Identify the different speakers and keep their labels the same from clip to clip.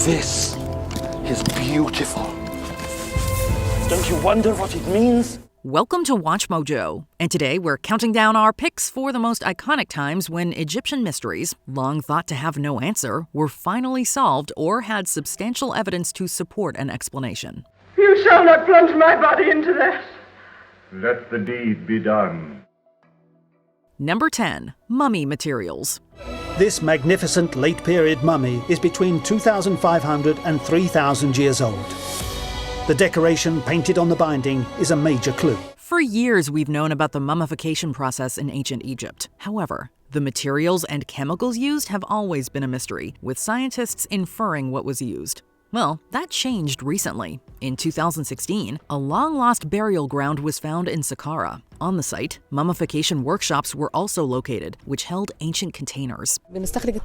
Speaker 1: This is beautiful. Don't you wonder what it means?
Speaker 2: Welcome to Watch Mojo, and today we're counting down our picks for the most iconic times when Egyptian mysteries, long thought to have no answer, were finally solved or had substantial evidence to support an explanation.
Speaker 3: You shall not plunge my body into this.
Speaker 4: Let the deed be done.
Speaker 2: Number 10. Mummy materials.
Speaker 5: This magnificent late-period mummy is between 2,500 and 3,000 years old. The decoration painted on the binding is a major clue.
Speaker 2: For years, we've known about the mummification process in ancient Egypt. However, the materials and chemicals used have always been a mystery, with scientists inferring what was used. Well, that changed recently. In 2016, a long-lost burial ground was found in Saqqara. On the site, mummification workshops were also located, which held ancient containers.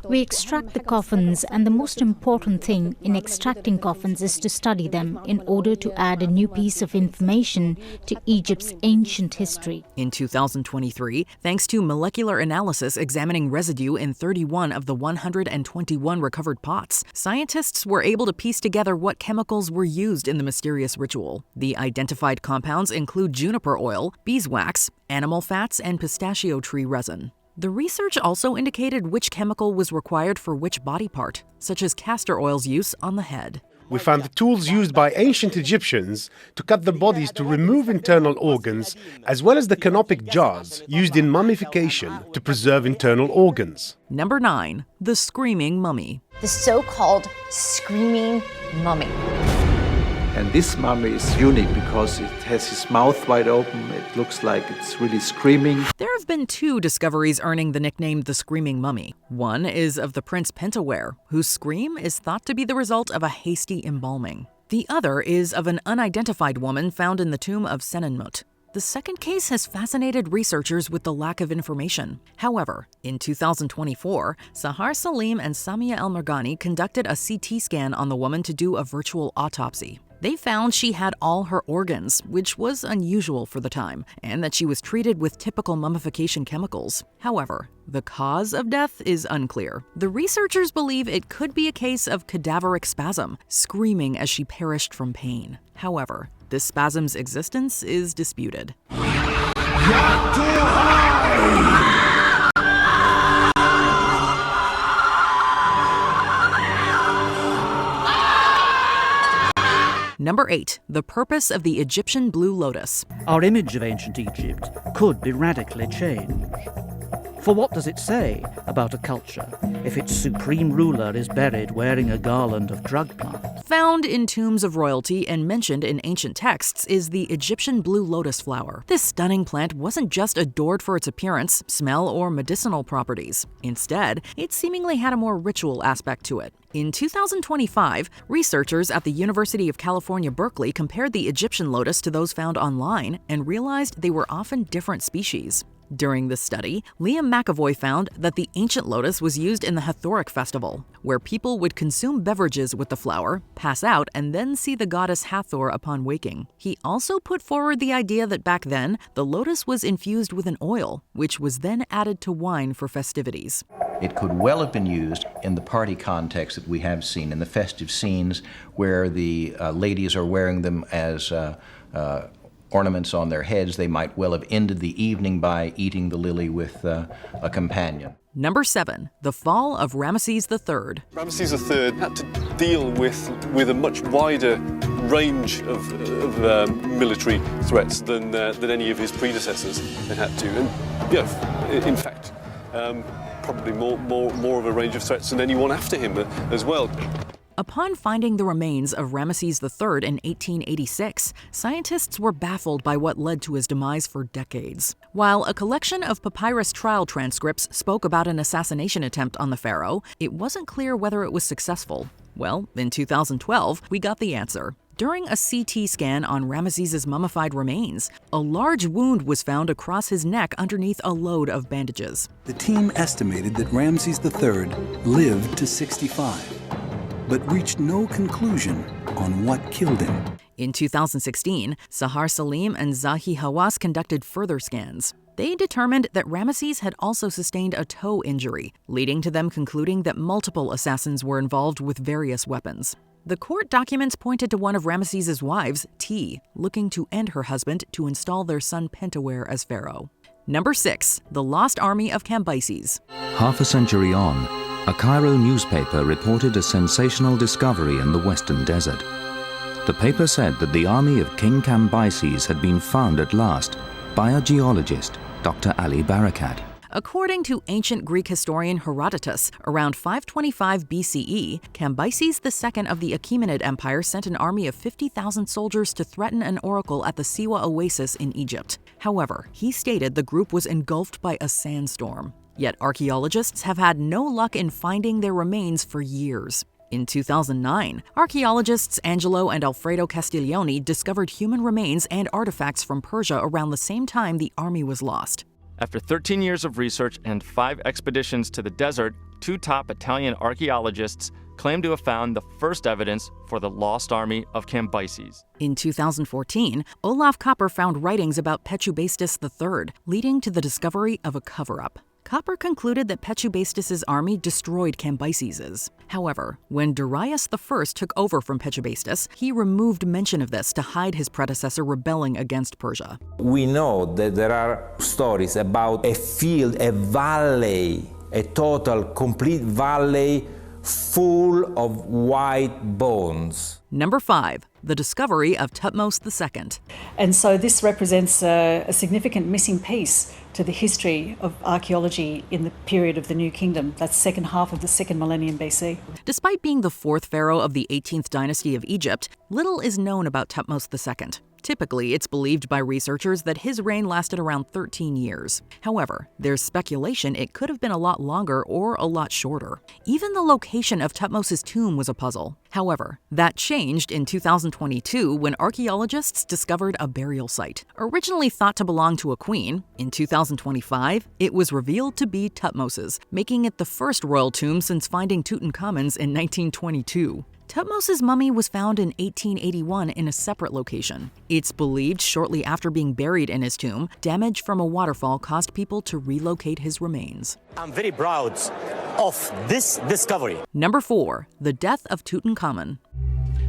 Speaker 6: We extract the coffins, and the most important thing in extracting coffins is to study them in order to add a new piece of information to Egypt's ancient history.
Speaker 2: In 2023, thanks to molecular analysis examining residue in 31 of the 121 recovered pots, scientists were able to piece together what chemicals were used in the mysterious ritual. The identified compounds include juniper oil, beeswax, animal fats, and pistachio tree resin. The research also indicated which chemical was required for which body part, such as castor oil's use on the head.
Speaker 7: We found the tools used by ancient Egyptians to cut the bodies to remove internal organs, as well as the canopic jars used in mummification to preserve internal organs.
Speaker 2: Number 9. The Screaming Mummy.
Speaker 8: The so-called Screaming Mummy.
Speaker 9: And this mummy is unique because it has his mouth wide open. It looks like it's really screaming.
Speaker 2: There have been two discoveries earning the nickname the Screaming Mummy. One is of the Prince Pentawere, whose scream is thought to be the result of a hasty embalming. The other is of an unidentified woman found in the tomb of Senenmut. The second case has fascinated researchers with the lack of information. However, in 2024, Sahar Salim and Samia El-Merghani conducted a CT scan on the woman to do a virtual autopsy. They found she had all her organs, which was unusual for the time, and that she was treated with typical mummification chemicals. However, the cause of death is unclear. The researchers believe it could be a case of cadaveric spasm, screaming as she perished from pain. However, this spasm's existence is disputed. Number 8. The purpose of the Egyptian blue lotus.
Speaker 10: Our image of ancient Egypt could be radically changed. For what does it say about a culture if its supreme ruler is buried wearing a garland of drug plants?
Speaker 2: Found in tombs of royalty and mentioned in ancient texts is the Egyptian blue lotus flower. This stunning plant wasn't just adored for its appearance, smell, or medicinal properties. Instead, it seemingly had a more ritual aspect to it. In 2025, researchers at the University of California, Berkeley compared the Egyptian lotus to those found online and realized they were often different species. During the study, Liam McAvoy found that the ancient lotus was used in the Hathoric festival, where people would consume beverages with the flower, pass out, and then see the goddess Hathor upon waking. He also put forward the idea that back then, the lotus was infused with an oil, which was then added to wine for festivities.
Speaker 11: It could well have been used in the party context that we have seen, in the festive scenes where the ladies are wearing them as ornaments on their heads. They might well have ended the evening by eating the lily with a companion.
Speaker 2: Number 7. The fall of Ramesses III.
Speaker 12: Ramesses III had to deal with a much wider range of military threats than any of his predecessors had had to. And in fact, probably more of a range of threats than anyone after him as well.
Speaker 2: Upon finding the remains of Ramesses III in 1886, scientists were baffled by what led to his demise for decades. While a collection of papyrus trial transcripts spoke about an assassination attempt on the pharaoh, it wasn't clear whether it was successful. Well, in 2012, we got the answer. During a CT scan on Ramesses' mummified remains, a large wound was found across his neck underneath a load of bandages.
Speaker 13: The team estimated that Ramses III lived to 65. But reached no conclusion on what killed him.
Speaker 2: In 2016, Sahar Salim and Zahi Hawass conducted further scans. They determined that Ramesses had also sustained a toe injury, leading to them concluding that multiple assassins were involved with various weapons. The court documents pointed to one of Ramesses' wives, T, looking to end her husband to install their son Pentawere as pharaoh. Number 6. The Lost Army of Cambyses.
Speaker 14: Half a century on, a Cairo newspaper reported a sensational discovery in the Western Desert. The paper said that the army of King Cambyses had been found at last by a geologist, Dr. Ali Barakat.
Speaker 2: According to ancient Greek historian Herodotus, around 525 BCE, Cambyses II of the Achaemenid Empire sent an army of 50,000 soldiers to threaten an oracle at the Siwa Oasis in Egypt. However, he stated the group was engulfed by a sandstorm. Yet archaeologists have had no luck in finding their remains for years. In 2009, archaeologists Angelo and Alfredo Castiglioni discovered human remains and artifacts from Persia around the same time the army was lost.
Speaker 15: After 13 years of research and 5 expeditions to the desert, 2 top Italian archaeologists claim to have found the first evidence for the lost army of Cambyses.
Speaker 2: In 2014, Olaf Koper found writings about Petubastis III, leading to the discovery of a cover-up. Koper concluded that Petubastis' army destroyed Cambyses's. However, when Darius I took over from Petubastis, he removed mention of this to hide his predecessor rebelling against Persia.
Speaker 16: We know that there are stories about a field, a valley, a total, complete valley full of white bones.
Speaker 2: Number 5. The discovery of Thutmose II.
Speaker 17: And so this represents a significant missing piece to the history of archaeology in the period of the New Kingdom, that's second half of the 2nd millennium BC.
Speaker 2: Despite being the 4th pharaoh of the 18th dynasty of Egypt, little is known about Thutmose II. Typically, it's believed by researchers that his reign lasted around 13 years. However, there's speculation it could have been a lot longer or a lot shorter. Even the location of Thutmose's tomb was a puzzle. However, that changed in 2022 when archaeologists discovered a burial site. Originally thought to belong to a queen, in 2025, it was revealed to be Thutmose's, making it the first royal tomb since finding Tutankhamun's in 1922. Thutmose's mummy was found in 1881 in a separate location. It's believed shortly after being buried in his tomb, damage from a waterfall caused people to relocate his remains.
Speaker 18: I'm very proud of this discovery.
Speaker 2: Number 4. The death of Tutankhamun.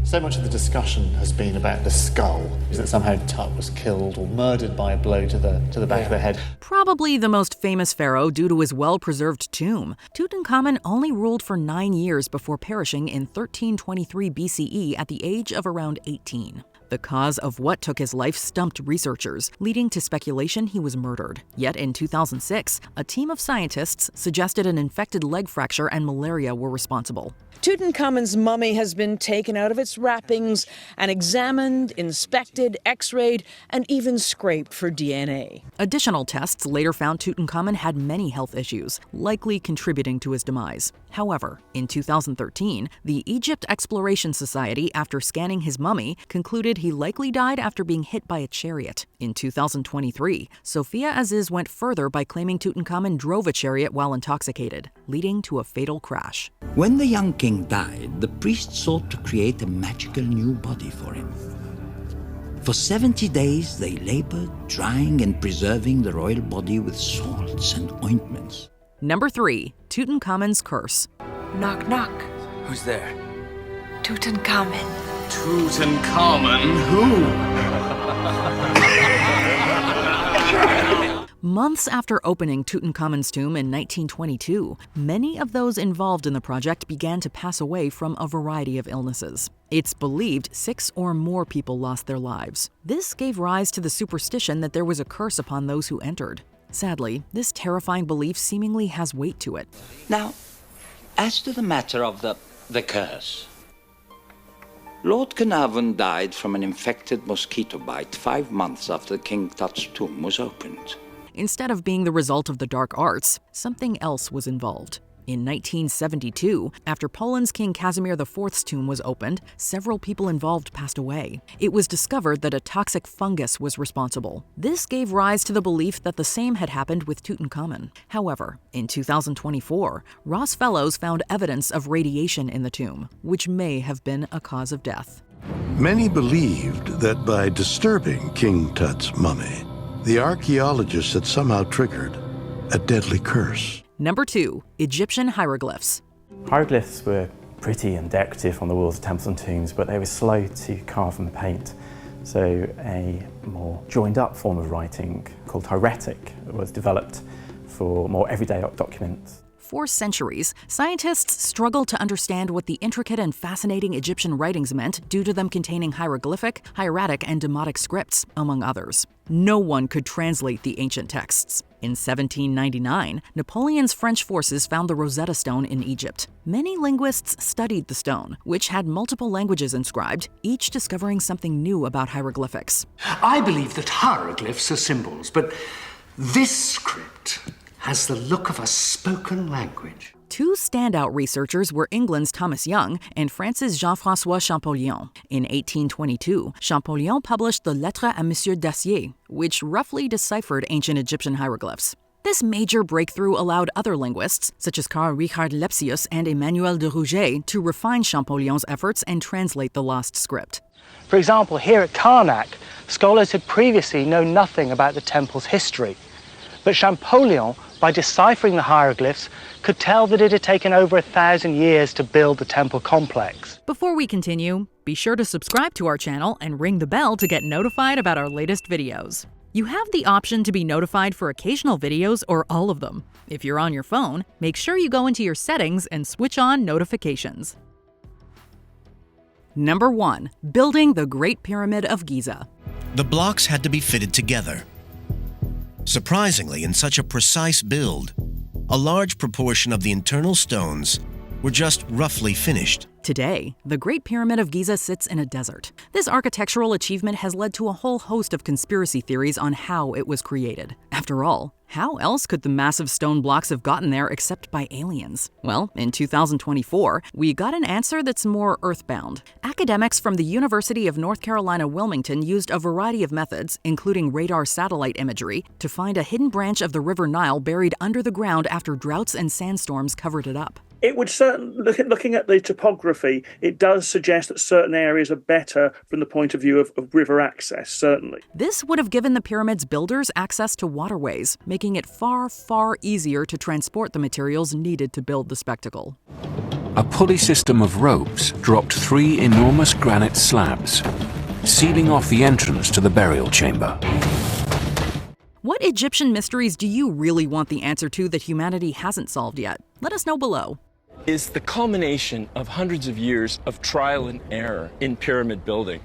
Speaker 19: So much of the discussion has been about the skull, is that somehow Tut was killed or murdered by a blow to the back of the head.
Speaker 2: Probably the most famous pharaoh due to his well-preserved tomb, Tutankhamun only ruled for 9 years before perishing in 1323 BCE at the age of around 18. The cause of what took his life stumped researchers, leading to speculation he was murdered. Yet in 2006, a team of scientists suggested an infected leg fracture and malaria were responsible.
Speaker 20: Tutankhamun's mummy has been taken out of its wrappings and examined, inspected, x-rayed, and even scraped for DNA.
Speaker 2: Additional tests later found Tutankhamun had many health issues, likely contributing to his demise. However, in 2013, the Egypt Exploration Society, after scanning his mummy, concluded he likely died after being hit by a chariot. In 2023, Sophia Aziz went further by claiming Tutankhamun drove a chariot while intoxicated, leading to a fatal crash.
Speaker 21: When the young king died, the priests sought to create a magical new body for him. For 70 days, they labored, drying and preserving the royal body with salts and ointments.
Speaker 2: Number 3. Tutankhamun's curse.
Speaker 22: Knock, knock.
Speaker 23: Who's there?
Speaker 22: Tutankhamun.
Speaker 23: Tutankhamun who?
Speaker 2: Months after opening Tutankhamun's tomb in 1922, many of those involved in the project began to pass away from a variety of illnesses. It's believed 6 or more people lost their lives. This gave rise to the superstition that there was a curse upon those who entered. Sadly, this terrifying belief seemingly has weight to it.
Speaker 21: Now, as to the matter of the curse, Lord Carnarvon died from an infected mosquito bite 5 months after King Tut's tomb was opened.
Speaker 2: Instead of being the result of the dark arts, something else was involved. In 1972, after Poland's King Casimir IV's tomb was opened, several people involved passed away. It was discovered that a toxic fungus was responsible. This gave rise to the belief that the same had happened with Tutankhamun. However, in 2024, Ross Fellows found evidence of radiation in the tomb, which may have been a cause of death.
Speaker 24: Many believed that by disturbing King Tut's mummy,
Speaker 1: The archaeologists had somehow triggered a deadly curse.
Speaker 2: Number 2. Egyptian hieroglyphs.
Speaker 3: Hieroglyphs were pretty and decorative on the walls of temples and tombs, but they were slow to carve and paint. So a more joined up form of writing called hieratic was developed for more everyday documents.
Speaker 2: For centuries, scientists struggled to understand what the intricate and fascinating Egyptian writings meant due to them containing hieroglyphic, hieratic, and demotic scripts, among others. No one could translate the ancient texts. In 1799, Napoleon's French forces found the Rosetta Stone in Egypt. Many linguists studied the stone, which had multiple languages inscribed, each discovering something new about hieroglyphics.
Speaker 4: I believe that hieroglyphs are symbols, but this script has the look of a spoken language.
Speaker 2: 2 standout researchers were England's Thomas Young and France's Jean-François Champollion. In 1822, Champollion published the Lettres à Monsieur Dacier, which roughly deciphered ancient Egyptian hieroglyphs. This major breakthrough allowed other linguists, such as Carl Richard Lepsius and Emmanuel de Rouget, to refine Champollion's efforts and translate the lost script.
Speaker 24: For example, here at Karnak, scholars had previously known nothing about the temple's history. But Champollion, by deciphering the hieroglyphs, could tell that it had taken over 1,000 years to build the temple complex.
Speaker 2: Before we continue, be sure to subscribe to our channel and ring the bell to get notified about our latest videos. You have the option to be notified for occasional videos or all of them. If you're on your phone, make sure you go into your settings and switch on notifications. Number 1. Building the Great Pyramid of Giza.
Speaker 25: The blocks had to be fitted together. Surprisingly, in such a precise build, a large proportion of the internal stones were just roughly finished.
Speaker 2: Today, the Great Pyramid of Giza sits in a desert. This architectural achievement has led to a whole host of conspiracy theories on how it was created. After all, how else could the massive stone blocks have gotten there except by aliens? Well, in 2024, we got an answer that's more earthbound. Academics from the University of North Carolina Wilmington used a variety of methods, including radar satellite imagery, to find a hidden branch of the River Nile buried under the ground after droughts and sandstorms covered it up.
Speaker 5: It would certainly, looking at the topography, it does suggest that certain areas are better from the point of view of river access, certainly.
Speaker 2: This would have given the pyramid's builders access to waterways, making it far, far easier to transport the materials needed to build the spectacle.
Speaker 26: A pulley system of ropes dropped 3 enormous granite slabs, sealing off the entrance to the burial chamber.
Speaker 2: What Egyptian mysteries do you really want the answer to that humanity hasn't solved yet? Let us know below.
Speaker 27: Is the culmination of hundreds of years of trial and error in pyramid building.